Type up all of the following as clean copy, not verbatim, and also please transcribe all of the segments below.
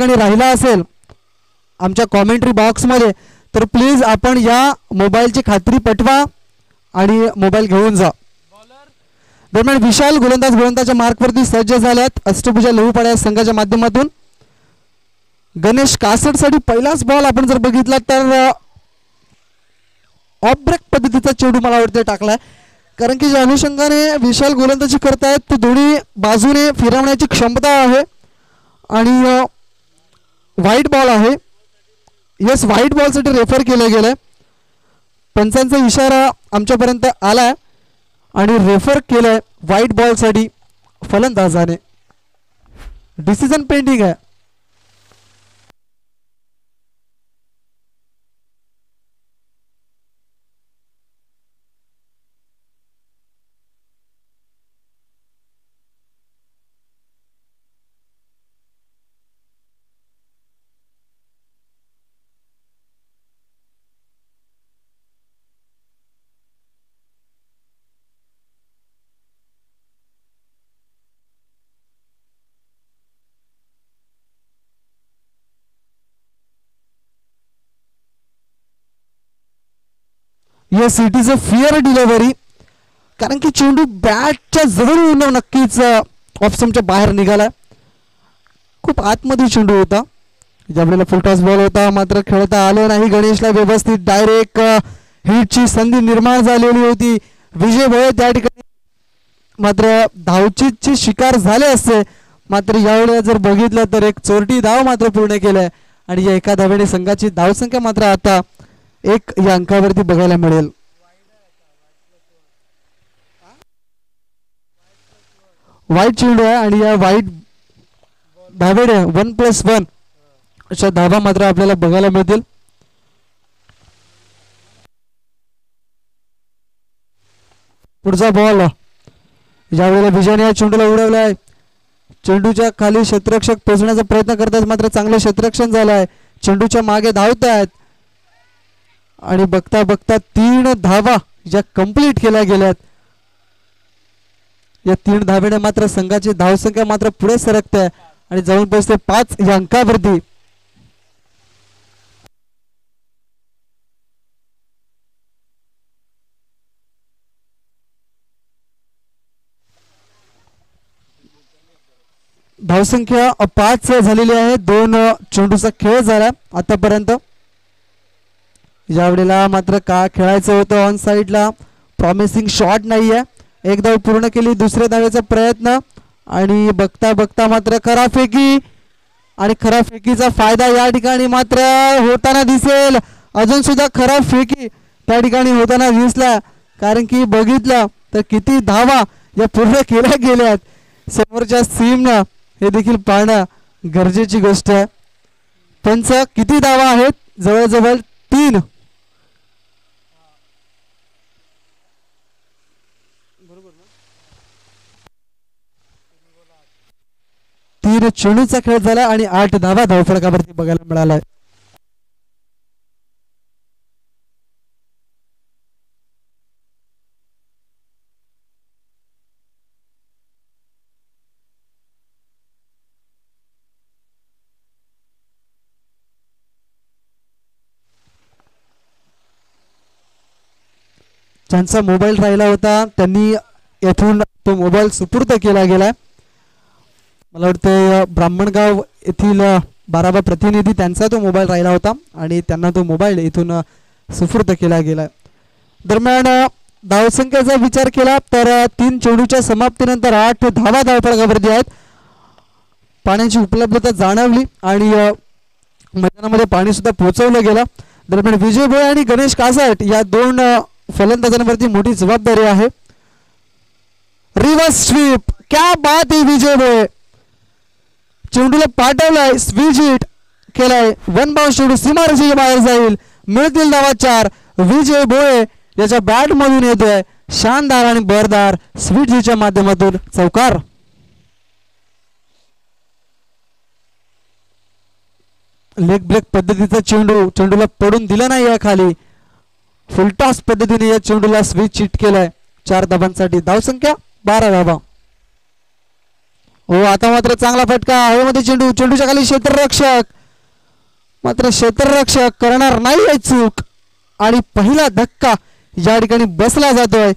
ठिकाणी राहिला असेल आमच्या कॉमेंट्री बॉक्समध्ये तर प्लीज आपण या मोबाईलची खात्री पटवा आणि मोबाईल घेऊन जा. दरम्यान विशाल गोलंदाच्या मार्कवरती सज्ज झाल्यात अष्टभुजा लहूपाड्या संघाच्या माध्यमातून. गणेश कासटसाठी पहिलाच बॉल आपण जर बघितला तर ऑफ ब्रेक पद्धतीचा चेंडू मला वाटतं टाकलाय, कारण की ज्या अनुषंगाने विशाल गोलंदाजी करतायत तो दोन्ही बाजूने फिरवण्याची क्षमता आहे आणि व्हाईट बॉल आहे. येस, व्हाईट बॉलसाठी रेफर केलं गेलंय. पंचांचा इशारा आमच्यापर्यंत आलाय आणि रेफर केलंय व्हाईट बॉलसाठी फलंदाजाने. डिसिजन पेंडिंग आहे. Yes, it is a fear delivery, कारण की चेंडू बॅटच्या जवळ येऊन नक्कीच ऑफ स्टंपच्या बाहेर निघाला. खूप आतमध्ये चेंडू होता. ज्यावेळेला फुलटॉस बॉल होता मात्र खेळता आलं नाही गणेशला व्यवस्थित. डायरेक्ट हिटची संधी निर्माण झालेली होती. विजय भोये त्या ठिकाणी मात्र धावचीची शिकार झाले असते, मात्र यावेळेला जर बघितलं तर एक चोरटी धाव मात्र पूर्ण केलाय आणि या एका धावेने संघाची धावसंख्या मात्र आता 1 या अंकावरती बघायला मिळेल. व्हाईट चेंडू आहे आणि या व्हाईट धावेने 1+1 अशा धावा मात्र आपल्याला बघायला मिळतील. पुढचा बॉल ज्यावेळेला विजयने या चेंडूला उडवलाय. चेंडूच्या खाली क्षेत्ररक्षक पोहोचण्याचा प्रयत्न करतात मात्र चांगले क्षेत्ररक्षण झालंय. चेंडूच्या मागे धावत आहेत आणि बघता बघता 3 धावा ज्या कंप्लीट केल्या गेल्यात. या 3 धावेने मात्र संघाची धावसंख्या मात्र पुढे सरकते आणि जाऊन पोहोचते 5 या अंकावरती. धावसंख्या 5 झालेली आहे. 2 चेंडूचा खेळ झाला आतापर्यंत. यावेळेला मात्र का खेळायचं होतं ऑन साइडला. प्रॉमिसिंग शॉट नाही आहे. एक धाव पूर्ण केली. दुसऱ्या धावेचा प्रयत्न आणि बघता बघता मात्र खरा फेकी आणि खरा फेकीचा फायदा या ठिकाणी मात्र होताना दिसेल. अजून सुद्धा खरा फेकी त्या ठिकाणी होताना दिसला, कारण की बघितलं तर किती धावा या पूर्ण केल्या गेल्यात. समोरच्या सीमनं हे देखील पाहणं गरजेची गोष्ट आहे. पंच किती धावा आहेत? जवळजवळ 3. 3 चेंडूचा खेळ झाला आणि 8 धावा धावफलकावरती बघायला मिळालाय. ज्यांचा मोबाईल राहिला होता त्यांनी येथून तो मोबाईल सुपूर्द केला गेला. मला वाटतं ब्राह्मणगाव येथील 12 प्रतिनिधी त्यांचा तो मोबाईल राहिला होता आणि त्यांना तो मोबाईल इथून सुपूर्द केला गेला. दरम्यान धावसंख्येचा विचार केला तर 3 चेंडूच्या समाप्तीनंतर 8 धावा धावफलकावरती आहेत. पाण्याची उपलब्धता जाणवली आणि मैदानामध्ये पाणी सुद्धा पोहोचवलं गेलं. दरम्यान विजय भोये आणि गणेश कासट या 2 फलंदाजांवरती मोठी जबाबदारी आहे. रिव्हर्स स्वीप, क्या बात आहे. विजय भोये चेंडूला पाठवलाय, स्वीच हिट केलाय. 1 बाउंस चेंडू सीमारेषेच्या बाहेर जाईल. मिळतील धावा 4. विजय भोये याच्या बॅट मधून येतोय शानदार आणि बरदार स्वीट हिटच्या माध्यमातून चौकार. लेग ब्रेक पद्धतीचा चेंडूला पडून दिला नाही या खाली. फुलटॉस पद्धतीने या चेंडूला स्विच हिट केलाय. 4 धावांसाठी धावसंख्या 12 धावा. हो आता मात्र चांगला फटका हवेमध्ये चेंडू चेंडूच्या खाली क्षेत्ररक्षक मात्र क्षेत्ररक्षक करणार नाही आहे चूक आणि पहिला धक्का या ठिकाणी बसला जातोय.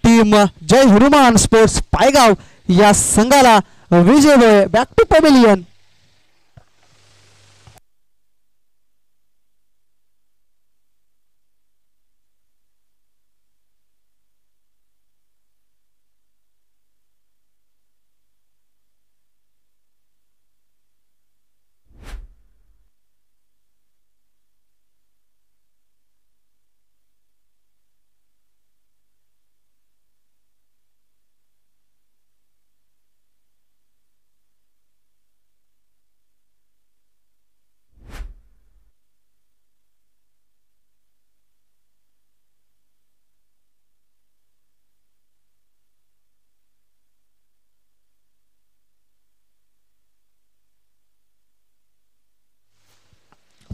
टीम जय हनुमान स्पोर्ट्स पायगाव या संघाला विजय. Back to pavilion.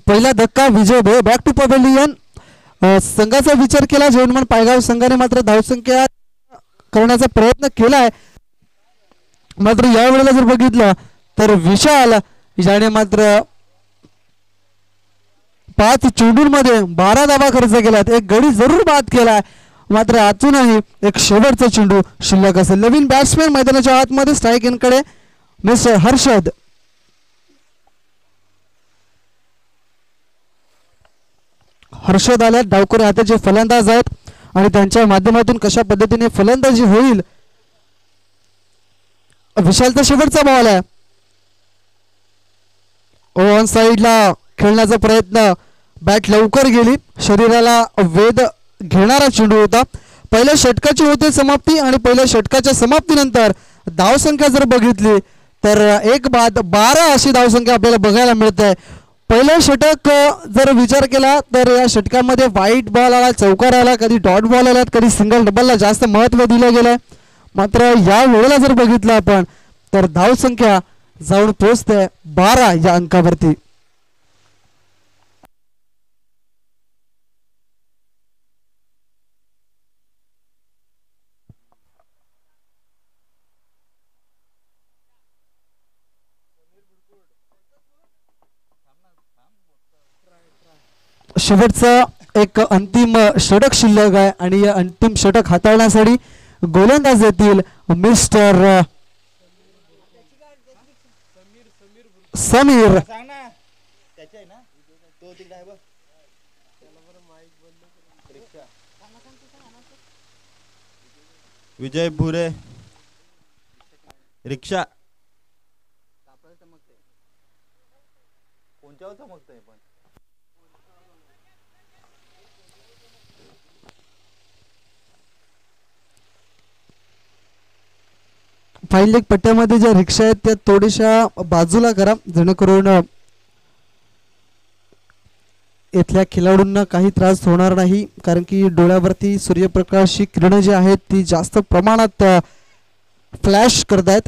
पहिला धक्का Vijay Bhoye. Back to pavilion. संघाचा विचार केला जय हनुमान पायगाव संघाने मात्र धावसंख्या करण्याचा प्रयत्न केलाय मात्र या वेळेला जर बघितलं तर विशाल याने मात्र 5 चेंडूंमध्ये 12 धावा खर्च केल्यात. एक गडी जरूर बाद केलाय मात्र आतूनही एक शेवटचा चेंडू शिल्लक असेल. नवीन बॅट्समॅन मैदानाच्या आतमध्ये स्ट्राईक इनकडे मिस्टर हर्षद. हर्षद आल्यात. डावखुरे हाताचे फलंदाज आहेत आणि त्यांच्या माध्यमातून कशा पद्धतीने फलंदाजी होईल. विशालचा शेवटचा बॉल आहे. ऑन साइडला खेळण्याचा प्रयत्न बॅट लवकर गेली. शरीराला वेध घेणारा चेंडू होता. पहिल्या षटकाची होते समाप्ती आणि पहिल्या षटकाच्या समाप्तीनंतर धावसंख्या जर बघितली तर 1 बाद 12 अशी धावसंख्या आपल्याला बघायला मिळते. पहिलं षटक जर विचार केला तर या षटकामध्ये व्हाईट बॉल आला, चौकार आला, कधी डॉट बॉल आला, कधी सिंगल डबलला जास्त महत्त्व दिलं गेलंय. मात्र या वेळेला जर बघितलं आपण तर धावसंख्या जाऊन पोहोचते 12 या अंकावरती. शेवटचा एक अंतिम षटक शिल्लक आहे आणि या अंतिम षटक हाताळण्यासाठी गोलंदाज येतील मिस्टर समीर. विजय भुरे रिक्षा फाईल लेग पट्ट्यामध्ये ज्या रिक्षा आहेत त्या थोड्याशा बाजूला करा जेणेकरून इथल्या खेळाडूंना काही त्रास होणार नाही कारण की डोळ्यावरती सूर्यप्रकाशची किरणे जी आहेत ती जास्त प्रमाणात फ्लॅश करतायत.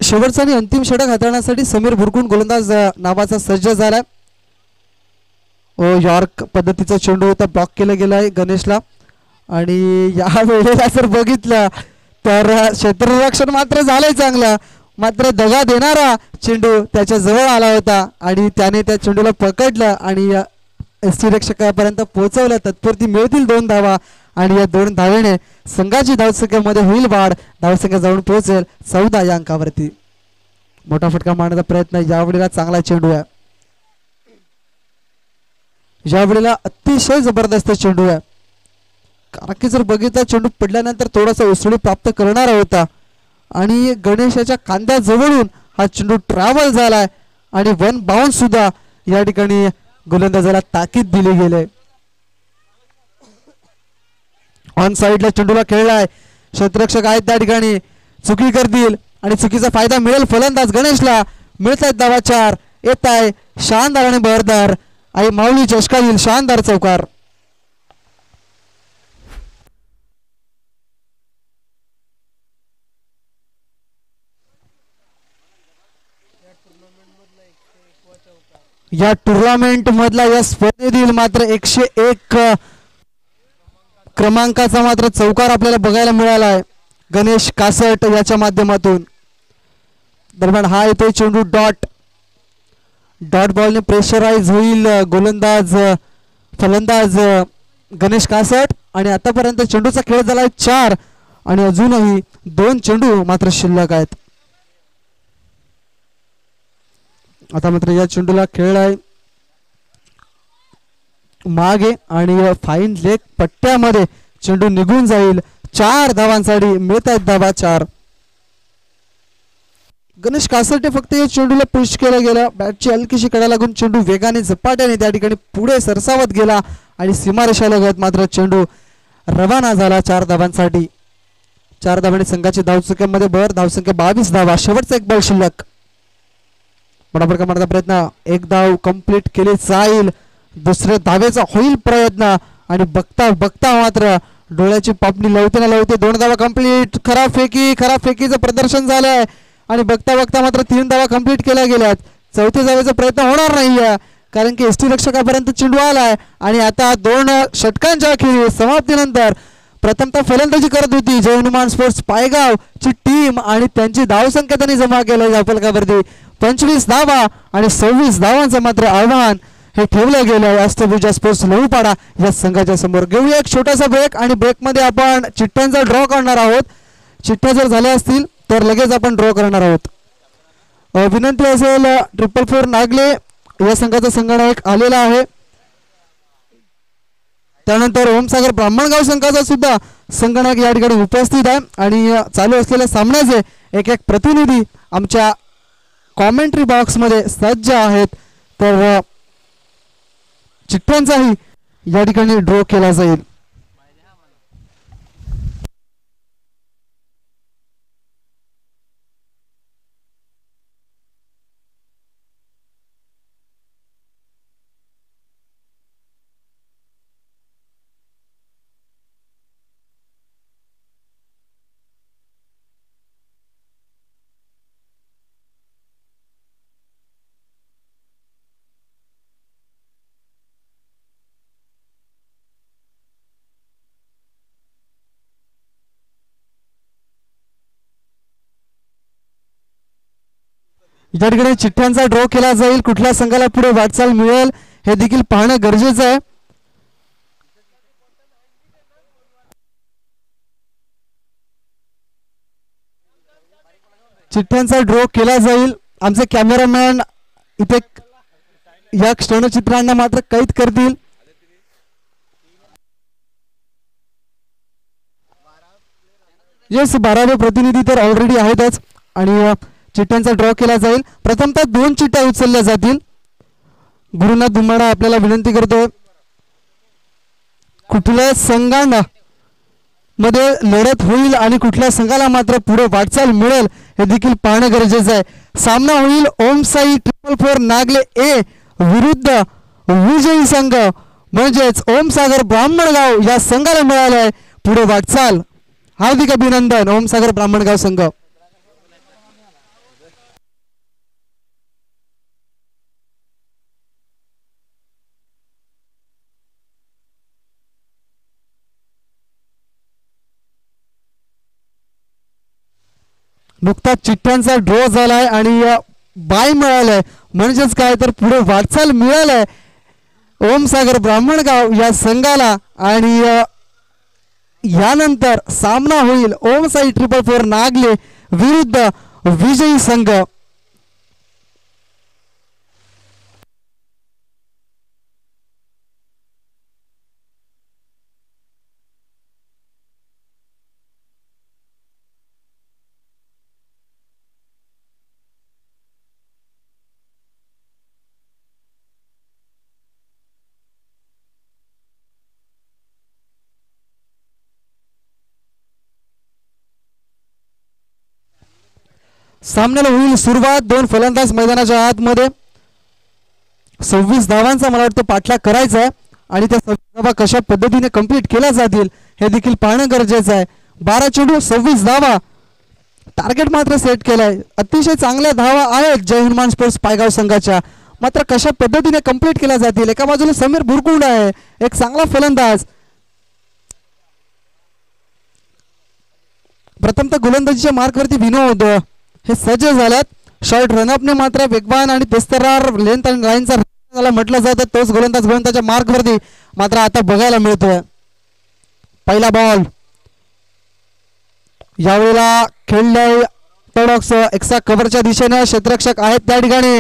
शेवटचा आणि अंतिम षटक हाताळण्यासाठी समीर भुरकुंड गोलंदाज नावाचा सज्ज झालाय. यॉर्क पद्धतीचा चेंडू होता, ब्लॉक केला गेलाय गणेशला आणि या वेळेला जर बघितलं तर क्षेत्ररक्षण मात्र झालंय चांगलं मात्र दगा देणारा चेंडू त्याच्या जवळ आला होता आणि त्याने त्या चेंडूला पकडलं आणि यष्टिरक्षकापर्यंत पोहोचवलं. तत्पुरती मिळतील 2 धावा आणि या 2 धावेने संघाची धावसंख्येमध्ये होईल वाढ. धावसंख्या जाऊन पोहोचेल 14 या अंकावरती. मोठा फटका मारण्याचा प्रयत्न यावेळेला चांगला चेंडू आहे. यावेळेला अतिशय जबरदस्त चेंडू आहे कारण की जर बघितला चेंडू पडल्यानंतर थोडासा उसळी प्राप्त करणारा होता आणि गणेशाच्या खांद्याजवळून हा चेंडू ट्रॅव्हल झालाय आणि 1 बाउंस सुद्धा या ठिकाणी गोलंदाजाला ताकीद दिली गेले. ऑन साइडला चेंडूला खेळलाय. क्षेत्ररक्षक आहेत त्या ठिकाणी चुकी करतील आणि चुकीचा फायदा मिळेल फलंदाज गणेशला. मिळतात धावा 4. येत आहे शानदार आणि बहरदार आई माऊली चषका येईल शानदार चौकार. या टुर्नामेंट मधला या स्पर्धेतील मात्र 101 क्रमांकाचा मात्र चौकार आपल्याला बघायला मिळाला आहे गणेश कासट याच्या माध्यमातून. दरम्यान हा येतोय चेंडू डॉट बॉलने प्रेशराइज होईल गोलंदाज फलंदाज गणेश कासट. आणि आतापर्यंत चेंडूचा खेळ झालाय 4 आणि अजूनही 2 चेंडू मात्र शिल्लक आहेत. आता मात्र या चेंडूला खेळ आहे मागे आणि फाईन लेग पट्ट्यामध्ये चेंडू निघून जाईल. 4 धावांसाठी मिळत आहेत धावा 4. गणेश कासटे फक्त या चेंडूला पुश केला गेला. बॅटची हलकीशी कडा लागून चेंडू वेगाने झपाट्याने त्या ठिकाणी पुढे सरसावत गेला आणि सीमारेषा लगत मात्र चेंडू रवाना झाला 4 धावांसाठी. 4 धावांनी संघाची धावसंख्येमध्ये भर. धावसंख्या 22 धावा. शेवटचा एक बॉल शिल्लक. बरोबर मारण्याचा प्रयत्न. एक धाव कंप्लीट केली जाईल. दुसऱ्या धावेचा होईल प्रयत्न आणि बघता बघता मात्र डोळ्याची पापणी लावते ना लावते 2 धावा कंप्लीट. खराब फेकीचं प्रदर्शन झालंय आणि बघता बघता मात्र 3 धावा कंप्लीट केल्या गेल्यात. चौथ्या धावेचा प्रयत्न होणार नाहीये कारण की एसटी रक्षकापर्यंत चेंडू आलाय. आणि आता 2 षटकांच्या अखेरीस समाप्तीनंतर प्रथमतः फलंदाजी करत होती जय हनुमान स्पोर्ट्स पायगाव ची टीम आणि त्यांची धावसंख्या त्यांनी जमा केली धावफलकावरती 25 धावा आणि 26 धावांचं मात्र आव्हान हे ठेवलं गेलं अष्टभुजा स्पोर्ट्स लहूपाडा या संघाच्या समोर. घेऊया एक छोटासा ब्रेक आणि ब्रेकमध्ये आपण चिठ्ठ्यांचा ड्रॉ करणार आहोत. चिठ्ठ्या जर झाल्या असतील तर लगेच आपण ड्रॉ करणार आहोत. विनंती असेल 444 नागले या संघाचा संगणक आलेला आहे. त्यानंतर ओमसागर ब्राह्मणगाव संघाचा सुद्धा संगणक या ठिकाणी उपस्थित आहे आणि चालू असलेल्या सामन्याचे एक एक प्रतिनिधी आमच्या कॉमेंट्री बॉक्समध्ये सज्ज आहेत. तर चिठ्ठ्यांचाही या ठिकाणी ड्रॉ केला जाईल. या ठिकाणी चिठ्ठ्यांचा ड्रॉ केला जाईल. कुठल्या संघाला पुढे वाटचाल मिळेल हे देखील पाहणं गरजेचं आहे. चिठ्ठ्यांचा ड्रॉ केला जाईल. आमचे कॅमेरामॅन इथे या क्षणचित्रांना मात्र कैद करतील. येस 12वे प्रतिनिधी तर ऑलरेडी आहेतच आणि चिठ्ठ्यांचा ड्रॉ केला जाईल. प्रथमतः 2 चिठ्ठ्या उचलल्या जातील. गुरुनाथ धुमाडा आपल्याला विनंती करतोय कुठल्या संघांना मध्ये लढत होईल आणि कुठल्या संघाला मात्र पुढे वाटचाल मिळेल हे देखील पाहणं गरजेचं आहे. सामना होईल ओमसाई 444 नागले ए विरुद्ध विजयी संघ म्हणजेच ओमसागर ब्राह्मणगाव या संघाला मिळालंय पुढे वाटचाल. हार्दिक अभिनंदन ओमसागर ब्राह्मणगाव संघ. नुकताच चिठ्ठ्यांचा ड्रॉ झालाय आणि बाय मिळालाय म्हणजेच काय तर पुढे वाटचाल मिळालाय ओमसागर ब्राह्मणगाव या संघाला. आणि यानंतर सामना होईल ओमसाई 444 नागले विरुद्ध विजयी संघ. सामन्याला होईल सुरुवात. 2 फलंदाज मैदानाच्या आतमध्ये. 26 धावांचा मला वाटतं पाठलाग करायचा आहे आणि त्या 26 धावा कशा पद्धतीने कंप्लीट केल्या जातील हे देखील पाहणं गरजेचं आहे. 12 चेंडू 26 धावा टार्गेट मात्र सेट केलाय. अतिशय चांगल्या धावा आहेत जय हनुमान स्पोर्ट्स पायगाव संघाच्या. मात्र कशा पद्धतीने कंप्लीट केल्या जातील. एका बाजूला समीर बुरकुंड आहे एक चांगला फलंदाज. प्रथमतः गोलंदाजीच्या मार्कवरती विनोद हे सज्ज झाल्यात. शॉर्ट रनअपने मात्र वेगवान आणि बेस्तरार लेंथ आणि लाईनचा त्याला म्हटलं जातं. तोच गोलंदाज गोलंदाजच्या मार्कवरती मात्र आता बघायला मिळतोय. पहिला बॉल यावेळेला खेळलाय टॉडॉक्स एक्सा कव्हरच्या दिशेने. क्षेत्ररक्षक आहेत त्या ठिकाणी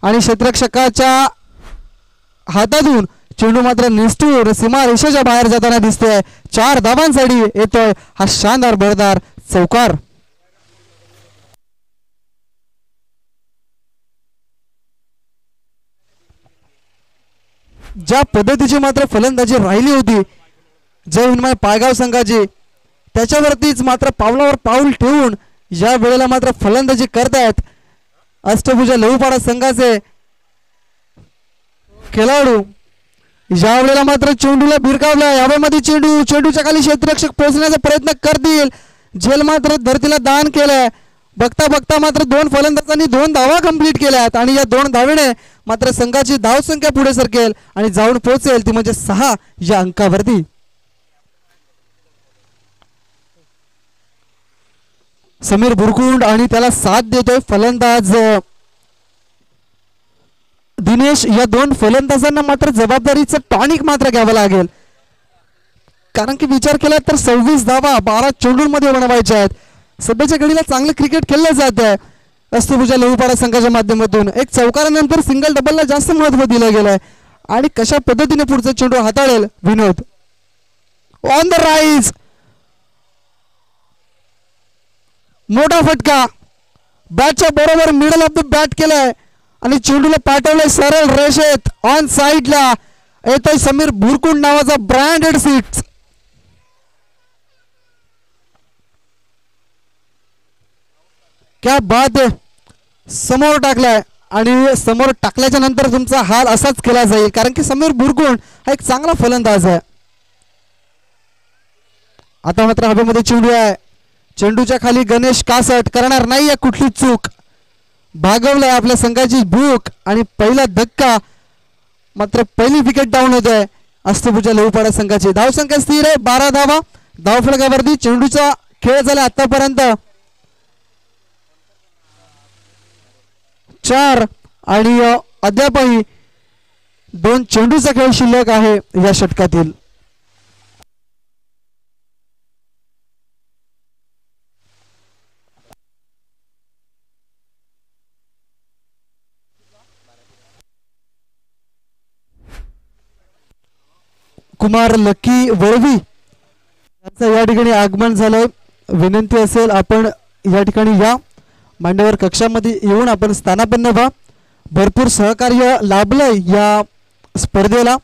आणि क्षेत्ररक्षकाच्या हातातून चेंडू मात्र निष्ठूर सीमा रेषेच्या बाहेर जाताना दिसतोय. 4 धावांसाठी येतोय हा शानदार भरदार चौकार. ज्या पद्धतीची मात्र फलंदाजी राहिली होती जय हिंदमाय पायगाव संघाची त्याच्यावरतीच मात्र पावलावर पाऊल ठेवून या वेळेला मात्र फलंदाजी करतायत अष्टभुजा लहूपाडा संघाचे खेळाडू. या वेळेला मात्र चेंडूला भिरकावला. यावेळेमध्ये चेंडूच्या खाली क्षेत्ररक्षक पोहोचण्याचा प्रयत्न करतील. झेल मात्र धरतीला दान केलंय. बघता बघता मात्र 2 फलंदाजांनी 2 धावा कंप्लीट केल्यात आणि या 2 धावेने मात्र संघाची धावसंख्या पुढे सरकेल आणि जाऊन पोहोचेल ती म्हणजे 6 या अंकावरती. समीर बुरकुंड आणि त्याला साथ देतोय फलंदाज दिनेश. या 2 फलंदाजांना मात्र जबाबदारीचं टॉनिक मात्र घ्यावं लागेल कारण की विचार केला तर 26 धावा 12 चेंडूंमध्ये बनवायच्या आहेत. सध्याच्या घडीला चांगलं क्रिकेट खेळलं जात आहे अष्टभुजा लहूपाडा संघाच्या माध्यमातून. एक चौकारानंतर सिंगल डबलला जास्त महत्व दिलं गेलंय आणि कशा पद्धतीने पुढचा चेंडू हाताळेल विनोद. ऑन द राईज मोठा फटका बॅटच्या बरोबर मिडल ऑफ द बॅट केलाय आणि चेंडूला पाठवलंय सरळ रेषेत. ऑन साइडला येतोय समीर बुरकुंड नावाचा ब्रँडेड सिक्स. क्या बात आहे. समोर टाकलाय आणि समोर टाकल्याच्या नंतर तुमचा हाल असाच केला जाईल कारण की समीर बुरकुंड हा एक चांगला फलंदाज आहे. आता मात्र हवेमध्ये चेंडू आहे. चेंडूच्या खाली गणेश कासट करणार नाही कुठली चूक. भागवलाय आपल्या संघाची भूक आणि पहिला धक्का मात्र पहिली विकेट डाऊन होत आहे अष्टभुजा लहूपाडा संघाची. धावसंख्या स्थिर आहे 12 धावा धावफलकावरती. चेंडूचा खेळ झाला आतापर्यंत 4 आणि अद्यापही 2 चेंडूचा खेळ शिल्लक आहे या षटकातील. कुमार लकी वळवी यांचं या ठिकाणी आगमन झालंय. विनंती असेल आपण या ठिकाणी या मांडवर कक्षामध्ये येऊन आपण स्थानापन्न व्हा. भरपूर सहकार्य लाभलंय या स्पर्धेला.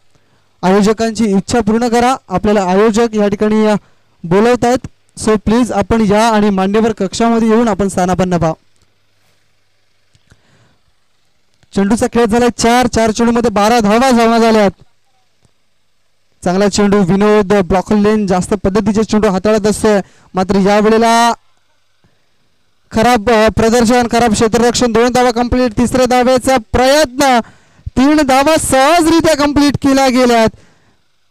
आयोजकांची इच्छा पूर्ण करा. आपल्याला आयोजक या ठिकाणी बोलवत आहेत. सो प्लीज आपण या आणि मांडवर कक्षामध्ये येऊन आपण स्थानापन्न व्हा. चेंडूचा खेळ झालाय 4 चेंडूमध्ये 12 धावा जमा झाल्यात. चांगला चेंडू विनोद ब्लॉकर लेन जास्त पद्धतीचे चेंडू हाताळत असतोय मात्र या वेळेला खराब प्रदर्शन खराब क्षेत्ररक्षण. 2 धावा कंप्लीट. तिसऱ्या धावेचा प्रयत्न 3 धावा सहजरित्या कंप्लीट केल्या गेल्यात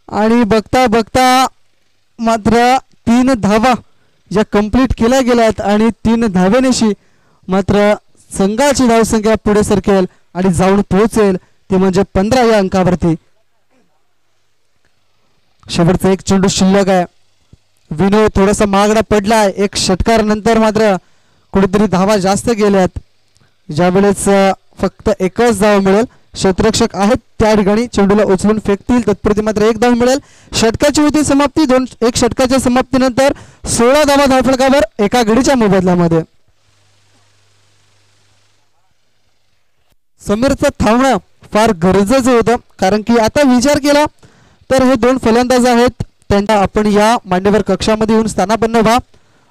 आणि बघता बघता मात्र 3 धावा या कंप्लीट केल्या गेल्यात आणि 3 धावेनेशी मात्र संघाची धावसंख्या पुढे सरकेल आणि जाऊन पोहोचेल ते म्हणजे 15 या अंकावरती. शेवटचा एक चेंडू शिल्लक आहे. विनोद थोडासा महागडा पडलाय. एक षटकार नंतर मात्र कुठेतरी धावा जास्त गेल्यात. ज्यावेळेस फक्त एकच धाव मिळेल. क्षेत्ररक्षक आहेत त्या ठिकाणी चेंडूला उचलून फेकतील. तत्पुरती मात्र 1 धाव मिळेल. षटकाची होती समाप्ती. 1 षटकाच्या समाप्तीनंतर 16 धावा धावफलकावर एका गडीच्या मोबदल्यामध्ये. समीरचं थांबणं फार गरजेचं होतं कारण की आता विचार केला तर हे 2 फलंदाज आहेत त्यांना आपण या मांडवर कक्षामध्ये येऊन स्थानापन्न व्हा.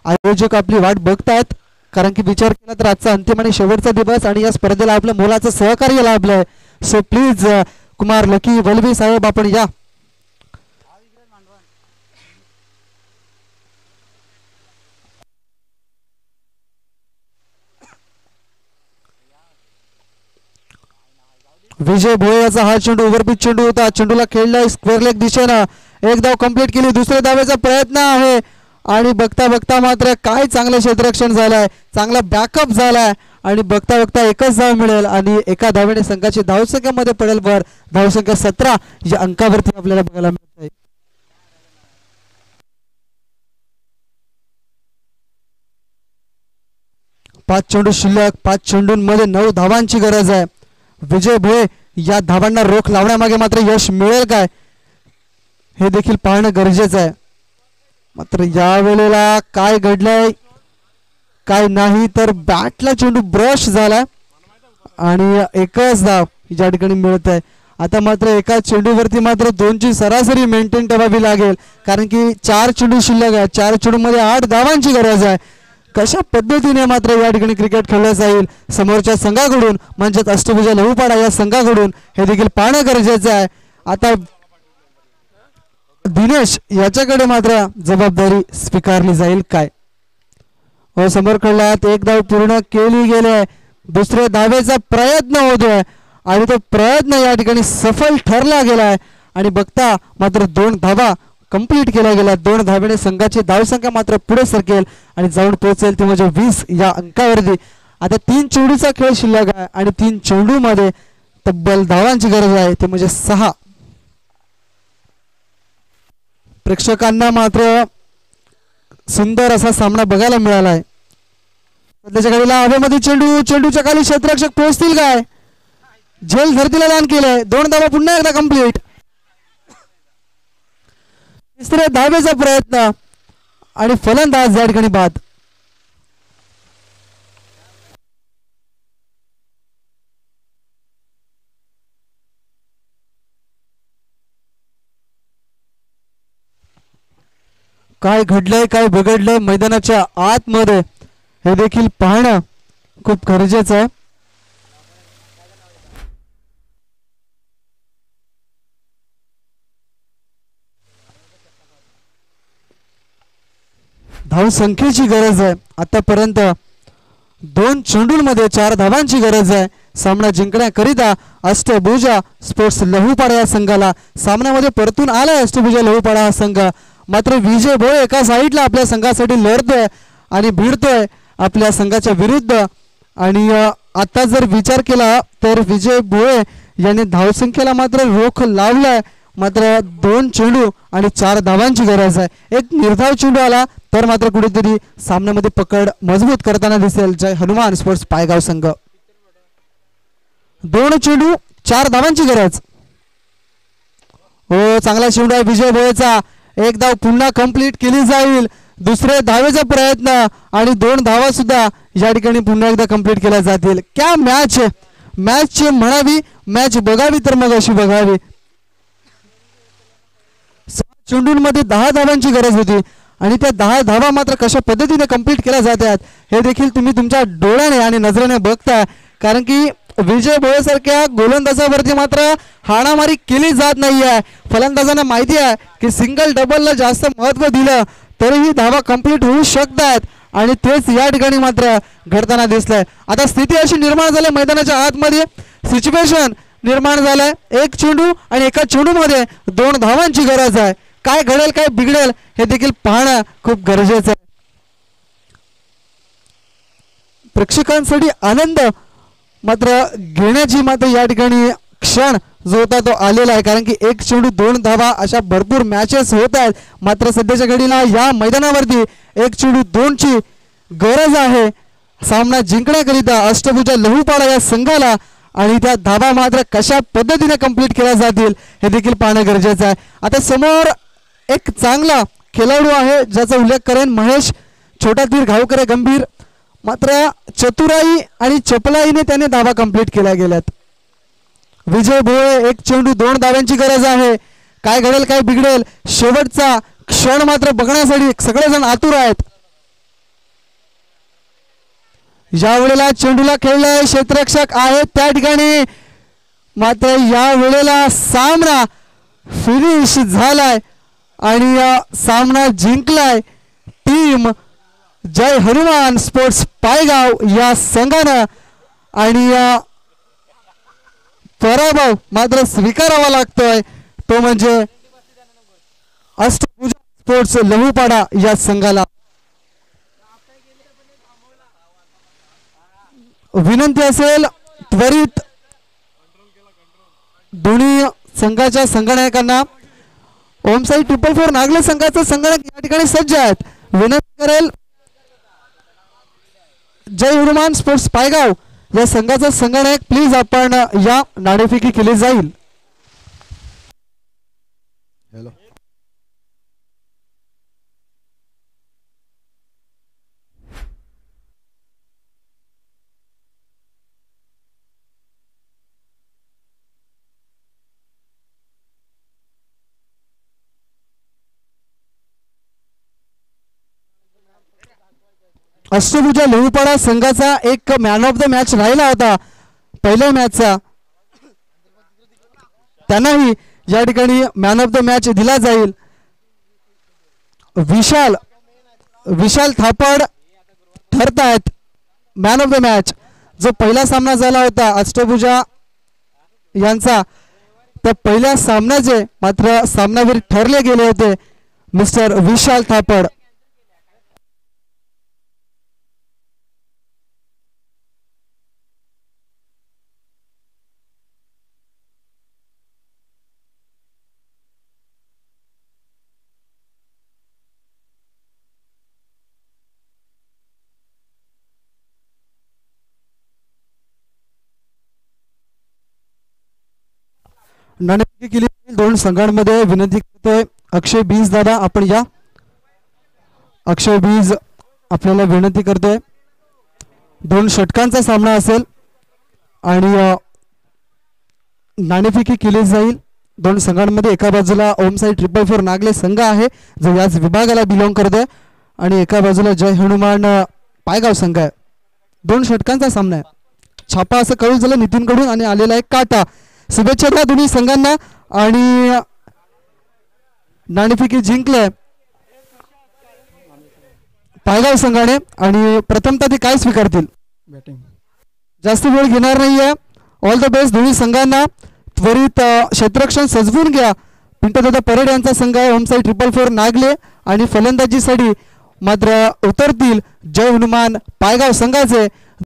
आयोजक आपली वाट बघतायत कारण की विचार केला तर आजचा अंतिम आणि शेवटचा दिवस आणि या स्पर्धेला आपलं मोलाचं सहकार्य लाभलंय. सो प्लीज कुमार लकी वलवी साहेब आपण या. विजय भोयेचा हा चेंडू ओव्हरपिच चेंडू होता. चेंडूला खेळलाय स्क्वेअर लेग दिशेनं. 1 धाव कंप्लीट केली. दुसऱ्या धावेचा प्रयत्न आहे आणि बघता बघता मात्र काय चांगलं क्षेत्ररक्षण झालंय, चांगला बॅकअप झालाय आणि बघता बघता एकच धाव मिळेल आणि एका धावेने संघाची धावसंख्येमध्ये पडेल भर. धावसंख्या 17 या अंकावरती आपल्याला बघायला मिळत आहे. पाच चेंडू शिल्लक, 5 चेंडूंमध्ये 9 धावांची गरज आहे. विजय भोये या धावांना रोख लावण्यामागे मात्र यश मिळेल काय हे देखील पाहणं गरजेचं आहे. मात्र या वेळेला काय घडलंय काय नाही तर बॅटला चेंडू ब्रश झालाय आणि एकच धाव या ठिकाणी मिळत आहे. आता मात्र एका चेंडूवरती मात्र 2ची सरासरी मेंटेन ठेवावी लागेल कारण की 4 चेंडू शिल्लक आहे. 4 चेंडूमध्ये 8 धावांची गरज आहे. कशा पद्धतीने मात्र या ठिकाणी क्रिकेट खेळलं जाईल समोरच्या संघाकडून म्हणजेच अष्टभुजा लहूपाडा या संघाकडून हे देखील पाहणं गरजेचं आहे. आता दिनेश याच्याकडे मात्र जबाबदारी स्वीकारली जाईल काय. समोर खेळल्यात एक धाव पूर्ण केली गेली, दुसऱ्या धावेचा प्रयत्न होतोय आणि तो प्रयत्न या ठिकाणी सफल ठरला गेलाय आणि बघता मात्र 2 धावा कंप्लीट केल्या गेल्या. 2 धावेने संघाची धावसंख्या मात्र पुढे सरकेल आणि जाऊन पोहोचेल ती म्हणजे 20 या अंकावरती. आता 3 चेंडूचा खेळ शिल्लक आहे आणि 3 चेंडूमध्ये तब्बल धावांची गरज आहे ते म्हणजे 6. प्रेक्षकांना मात्र सुंदर असा सामना बघायला मिळाला आहे. सध्याच्या घडीला हवेमध्ये चेंडू, चेंडूच्या खाली क्षेत्ररक्षक पोहोचतील काय, झेल धरतीला दान केलंय. 2 धावा पुन्हा एकदा कंप्लीट. तिसऱ्या धावेचा प्रयत्न आणि फलंदाज या ठिकाणी बाद. काय घडलंय काय बिघडलंय मैदानाच्या आतमध्ये हे देखील पाहणं खूप गरजेचं आहे. धावसंख्येची गरज आहे. आतापर्यंत 2 चेंडूंमध्ये 4 धावांची गरज आहे. सामना जिंकण्याकरिता अष्टभुजा स्पोर्ट्स लहूपाडा या संघाला सामन्यामध्ये परतून आलाय. अष्टभुजा लहूपाडा हा संघ मात्र विजय भोये एका साईडला आपल्या संघासाठी लढतोय आणि भिडतोय आपल्या संघाच्या विरुद्ध. आणि आता जर विचार केला तर विजय भोये यांनी धावसंख्येला मात्र रोख लावलाय. मात्र 2 चेंडू आणि 4 धावांची गरज आहे. एक निर्धाव चेंडू आला तर मात्र कुठेतरी सामन्यामध्ये पकड मजबूत करताना दिसेल जय हनुमान स्पोर्ट्स पायगाव संघ. 2 चेंडू 4 धावांची गरज. हो चांगला चेंडू आहे विजय भोयेचा. एक धाव पुन्हा कंप्लीट केली जाईल. दुसरे धावेचा प्रयत्न आणि 2 धावा सुद्धा या ठिकाणी पुन्हा एकदा कंप्लीट केल्या जातील. क्या मॅच, मॅच म्हणावी, मॅच बघावी तर मग अशी बघावी. 6 चेंडूंमध्ये 10 धावांची गरज होती आणि त्या 10 धावा मात्र कशा पद्धतीने कंप्लीट केल्या जातात हे देखील तुम्ही तुमच्या डोळ्याने आणि नजरेने बघताय. कारण की विजय भोयेसारख्या गोलंदाजावरती मात्र हाणामारी केली जात नाहीये. फलंदाजांना माहिती आहे की सिंगल डबलला जास्त महत्त्व दिलं तरीही धावा कंप्लीट होऊ शकतात आणि तेच या ठिकाणी मात्र घडताना दिसलंय. आता स्थिती अशी निर्माण झाली मैदानाच्या आतमध्ये, सिच्युएशन निर्माण झालंय. 1 चेंडू आणि एका चेंडूमध्ये 2 धावांची गरज आहे. काय घडेल काय बिघडेल हे देखील पाहणं खूप गरजेचं आहे. प्रेक्षकांसाठी आनंद मात्र घेण्याची मात्र या ठिकाणी क्षण जो होता तो आलेला आहे. कारण की 1 चेंडू 2 धावा अशा भरपूर मॅचेस होत आहेत. मात्र सध्याच्या घडीला या मैदानावरती 1 चेंडू 2ची गरज आहे सामना जिंकण्याकरिता अष्टभुजा लहूपाडा या संघाला. आणि त्या धावा मात्र कशा पद्धतीने कंप्लीट केल्या जातील हे देखील पाहणं गरजेचं आहे. आता समोर एक चांगला खेळाडू आहे ज्याचा उल्लेख करेन, महेश छोटातीर घावकरे गंभीर. मात्र चतुराई आणि चपलाईने त्याने धावा कंप्लीट केल्या गेल्यात. विजय भोये 1 चेंडू 2 धाव्यांची गरज आहे. काय घडेल काय बिघडेल शेवटचा क्षण मात्र बघण्यासाठी सगळेजण आतुर आहेत. या वेळेला चेंडूला खेळलाय क्षेत्ररक्षक आहेत त्या ठिकाणी. मात्र या वेळेला सामना फिनिश झालाय आणि सामना जिंकलाय टीम जय हनुमान स्पोर्ट्स पायगाव या संघानं. आणि पराभव मात्र स्वीकारावा लागतोय तो म्हणजे अष्टभुजा स्पोर्ट्स लहूपाडा या संघाला विनंती असेल त्वरित दोन्ही संघाच्या संगणकांना ओम साई 444 नागले संघाचा संगणक या ठिकाणी सज्ज आहेत. विनंती करेल जय हनुमान स्पोर्ट्स पायगाव या संघाचा संगणक प्लीज आपण या नाणेफेकी केली जाईल. हॅलो अष्टभुजा लहूपाडा संघाचा एक मॅन ऑफ द मॅच राहिला होता पहिल्या मॅचचा, त्यांनाही या ठिकाणी मॅन ऑफ द मॅच दिला जाईल. विशाल थापड ठरतायत मॅन ऑफ द मॅच. जो पहिला सामना झाला होता अष्टभुजा यांचा, त्या पहिल्या सामन्याचे मात्र सामनावीर ठरले गेले होते मिस्टर विशाल थापड. नाणेफेकी केली दोन संघांमध्ये. विनंती करतोय अक्षय बीज दादा आपण या. अक्षय बीज आपल्याला विनंती करतोय. दोन षटकांचा सामना असेल आणि नाणेफेकी केली जाईल दोन संघांमध्ये. एका बाजूला ओम साई 444 नागले संघ आहे जो याच विभागाला बिलॉंग करतोय आणि एका बाजूला जय हनुमान पायगाव संघ आहे. दोन षटकांचा सामना आहे. छापा असं कळून झालं नितीन कडून आणि आलेला एक काटा. शुभेच्छा द्या दोन्ही संघांना. आणि नाणेफेकी जिंकले पायगाव संघाने आणि प्रथमतः ते काय स्वीकारतील बॅटिंग. जास्त वेळ घेणार नाहीये. ऑल द बेस्ट दोन्ही संघांना. त्वरित क्षेत्ररक्षण सजवून घ्या. पिंटूदादा परेड यांचा संघ आहे ओम साई 444 नागले आणि फलंदाजीसाठी मात्र उतरतील जय हनुमान पायगाव संघाचे